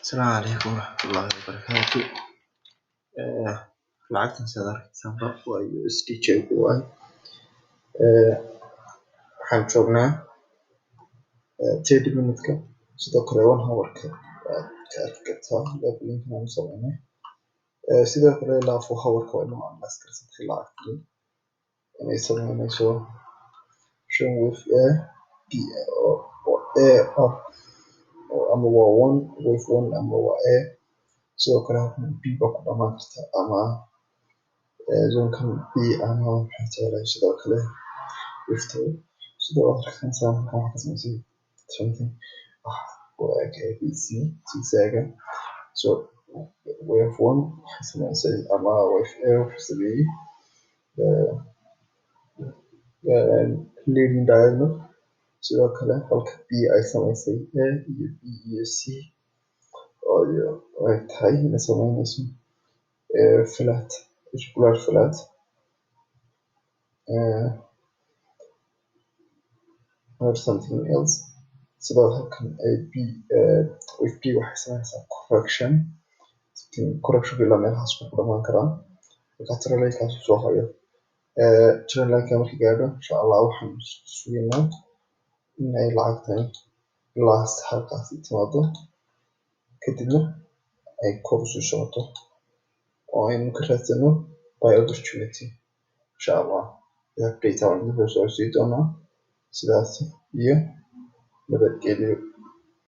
السلام عليكم ورحمة الله وبركاته. lacagtan sidaad arkeysaanba waa USDJPY. waxaan joognaa 30 minutka, sidoo kale 1 hourka waad ka arki kartaa levelinkan aan sameynay. sidoo kale ilaa 4 hourka waa inuu aan laskarsadkii lacagtii inay sameynayso shan wave B oo ama waa 1 wave 1 ama waa A. sidoo kale halkan B baa ku dhamaan karta ama zonekan B ama maxay tahay sidoo kale wifto sidoo arkaysan halkan waxa ka sameysay something ABC zigzag. so wave 1 waxa sameysay ama wave A waxa sameeyay leading diagonal. sidoo kale halka B ay sameysay A iyo B iyo C oo ay tahay inay sameynayso flat circular flat. or something else. sidoo halkan B with B waxay sameynaysaa correction ilaa meelahaas ku dhamaan karaa marka trendlinekaas soo hayo. trendlineka markii gaadho insha Allah waxaan sugaynaa inay lacagtan ilaa halkaas timaado kadibna ay kor u socoto oo aynu ka raadsano buy opportunity insha Allah. update aan soo sii doonaa sidaas iyo nabadgelyo.